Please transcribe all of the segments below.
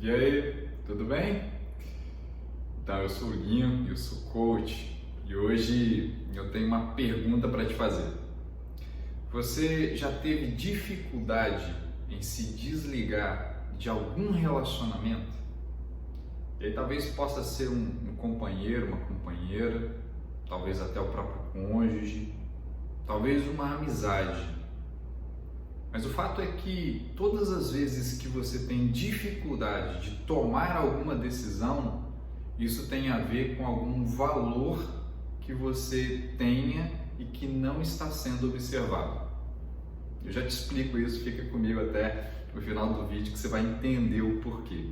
E aí, tudo bem? Então, eu sou o Linho, eu sou coach e hoje eu tenho uma pergunta para te fazer. Você já teve dificuldade em se desligar de algum relacionamento? E aí talvez possa ser um companheiro, uma companheira, talvez até o próprio cônjuge, talvez uma amizade. Mas o fato é que todas as vezes que você tem dificuldade de tomar alguma decisão, isso tem a ver com algum valor que você tenha e que não está sendo observado. Eu já te explico isso, fica comigo até o final do vídeo que você vai entender o porquê.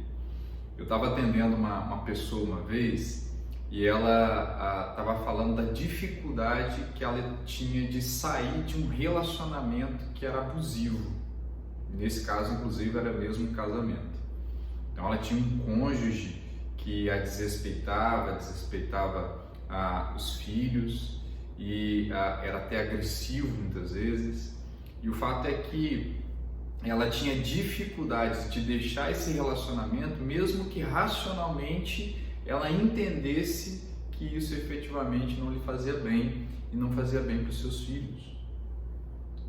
Eu estava atendendo uma pessoa uma vez e ela estava falando da dificuldade que ela tinha de sair de um relacionamento que era abusivo. Nesse caso, inclusive, era mesmo um casamento. Então, ela tinha um cônjuge que a desrespeitava os filhos e era até agressivo muitas vezes. E o fato é que ela tinha dificuldades de deixar esse relacionamento, mesmo que racionalmente ela entendesse que isso efetivamente não lhe fazia bem e não fazia bem para os seus filhos.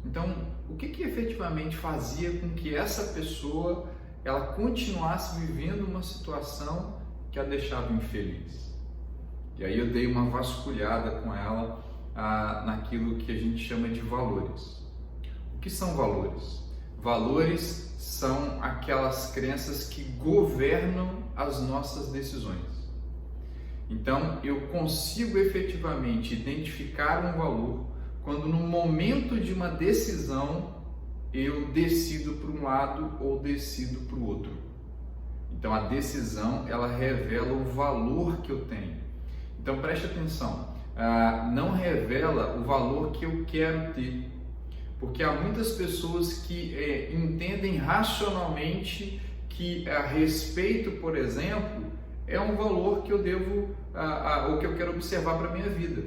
Então, o que efetivamente fazia com que essa pessoa ela continuasse vivendo uma situação que a deixava infeliz? E aí eu dei uma vasculhada com ela naquilo que a gente chama de valores. O que são valores? Valores são aquelas crenças que governam as nossas decisões. Então, eu consigo efetivamente identificar um valor quando no momento de uma decisão eu decido para um lado ou decido para o outro. Então, a decisão ela revela o valor que eu tenho. Então, preste atenção, não revela o valor que eu quero ter. Porque há muitas pessoas que entendem racionalmente que respeito, por exemplo, é um valor que eu devo, ou que eu quero observar para a minha vida.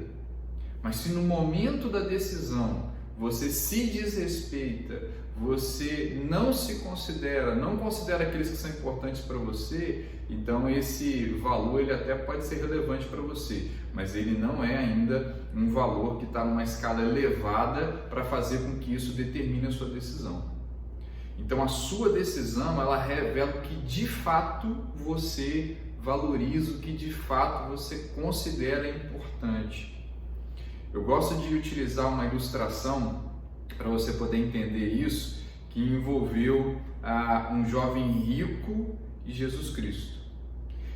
Mas se no momento da decisão você se desrespeita, você não se considera, não considera aqueles que são importantes para você, então esse valor ele até pode ser relevante para você, mas ele não é ainda um valor que está numa escala elevada para fazer com que isso determine a sua decisão. Então a sua decisão ela revela o que de fato você valoriza, o que de fato você considera importante. Eu gosto de utilizar uma ilustração para você poder entender isso, que envolveu um jovem rico e Jesus Cristo.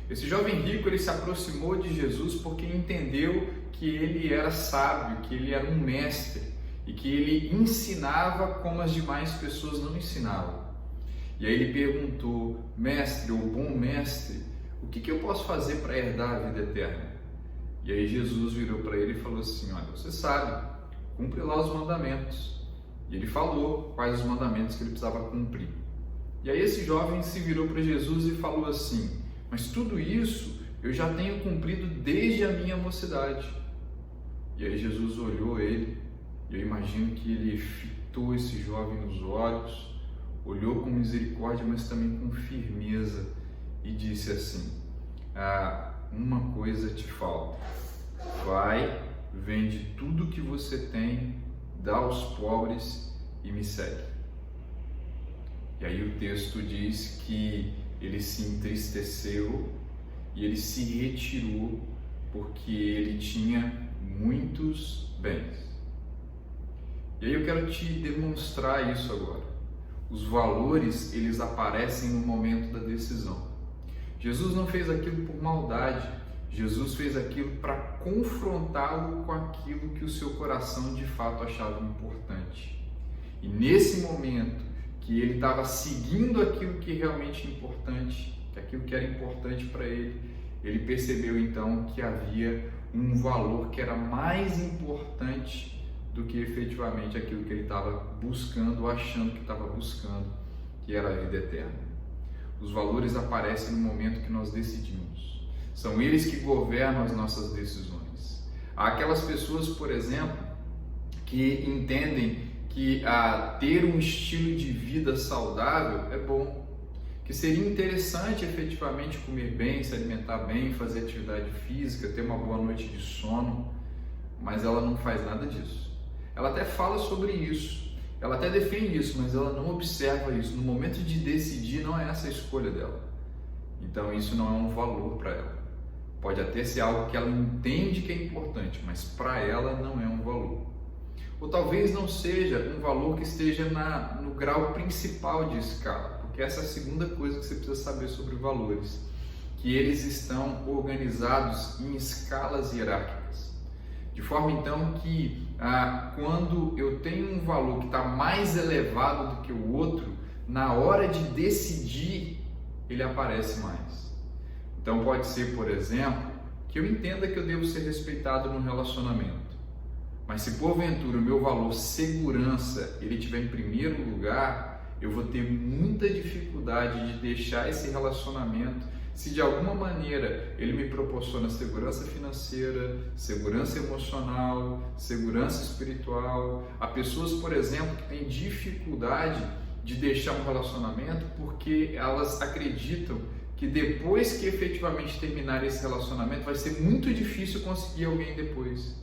Esse jovem rico ele se aproximou de Jesus porque entendeu que ele era sábio, que ele era um mestre e que ele ensinava como as demais pessoas não ensinavam. E aí ele perguntou: mestre ou bom mestre, o que eu posso fazer para herdar a vida eterna? E aí Jesus virou para ele e falou assim: olha, você sabe, cumpre lá os mandamentos. E ele falou quais os mandamentos que ele precisava cumprir. E aí esse jovem se virou para Jesus e falou assim: mas tudo isso eu já tenho cumprido desde a minha mocidade. E aí Jesus olhou ele, e eu imagino que ele fitou esse jovem nos olhos, olhou com misericórdia, mas também com firmeza, e disse assim: uma coisa te falta, vai, vende tudo que você tem, dá aos pobres e me segue. E aí o texto diz que ele se entristeceu e ele se retirou porque ele tinha muitos bens. E aí eu quero te demonstrar isso agora. Os valores, eles aparecem no momento da decisão. Jesus não fez aquilo por maldade, Jesus fez aquilo para confrontá-lo com aquilo que o seu coração de fato achava importante. E nesse momento que ele estava seguindo aquilo que realmente é importante, aquilo que era importante para ele, ele percebeu então que havia um valor que era mais importante do que efetivamente aquilo que ele estava buscando, ou achando que estava buscando, que era a vida eterna. Os valores aparecem no momento que nós decidimos. São eles que governam as nossas decisões. Há aquelas pessoas, por exemplo, que entendem que ter um estilo de vida saudável é bom, que que seria interessante efetivamente comer bem, se alimentar bem, fazer atividade física, ter uma boa noite de sono, mas ela não faz nada disso. Ela até fala sobre isso, ela até defende isso, mas ela não observa isso. No momento de decidir, não é essa a escolha dela. Então isso não é um valor para ela. Pode até ser algo que ela entende que é importante, mas para ela não é um valor. Ou talvez não seja um valor que esteja no grau principal de escala, porque essa é a segunda coisa que você precisa saber sobre valores, que eles estão organizados em escalas hierárquicas. De forma então que quando eu tenho um valor que está mais elevado do que o outro, na hora de decidir, ele aparece mais. Então pode ser, por exemplo, que eu entenda que eu devo ser respeitado no relacionamento. Mas se porventura o meu valor segurança ele estiver em primeiro lugar, eu vou ter muita dificuldade de deixar esse relacionamento se de alguma maneira ele me proporciona segurança financeira, segurança emocional, segurança espiritual. Há pessoas, por exemplo, que têm dificuldade de deixar um relacionamento porque elas acreditam que depois que efetivamente terminar esse relacionamento vai ser muito difícil conseguir alguém depois.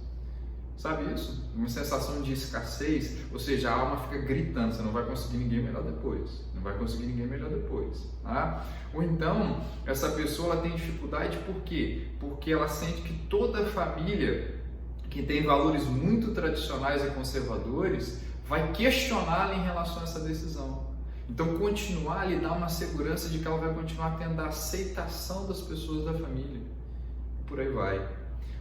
Sabe isso? Uma sensação de escassez, ou seja, a alma fica gritando, você não vai conseguir ninguém melhor depois, não vai conseguir ninguém melhor depois. Tá? Ou então, essa pessoa ela tem dificuldade por quê? Porque ela sente que toda a família que tem valores muito tradicionais e conservadores vai questioná-la em relação a essa decisão. Então, continuar a lhe dá uma segurança de que ela vai continuar tendo a aceitação das pessoas da família. E por aí vai.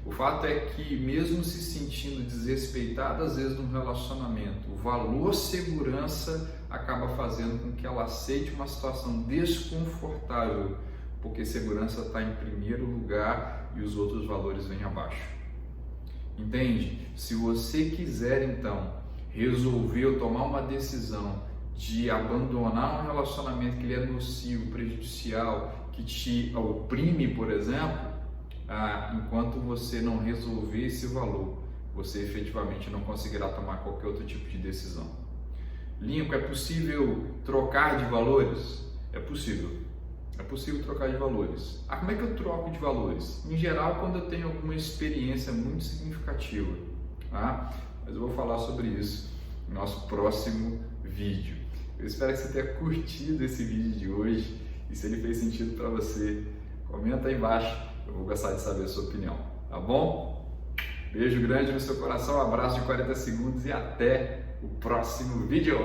O fato é que, mesmo se sentindo desrespeitada, às vezes, num relacionamento, o valor segurança acaba fazendo com que ela aceite uma situação desconfortável, porque segurança está em primeiro lugar e os outros valores vêm abaixo. Entende? Se você quiser, então, resolver ou tomar uma decisão de abandonar um relacionamento que lhe é nocivo, prejudicial, que te oprime, por exemplo, enquanto você não resolver esse valor, você efetivamente não conseguirá tomar qualquer outro tipo de decisão. Lincoln, é possível trocar de valores? É possível. É possível trocar de valores. Como é que eu troco de valores? Em geral, quando eu tenho alguma experiência muito significativa. Mas eu vou falar sobre isso no nosso próximo vídeo. Eu espero que você tenha curtido esse vídeo de hoje e se ele fez sentido para você, comenta aí embaixo. Eu vou gostar de saber a sua opinião, tá bom? Beijo grande no seu coração, um abraço de 40 segundos e até o próximo vídeo!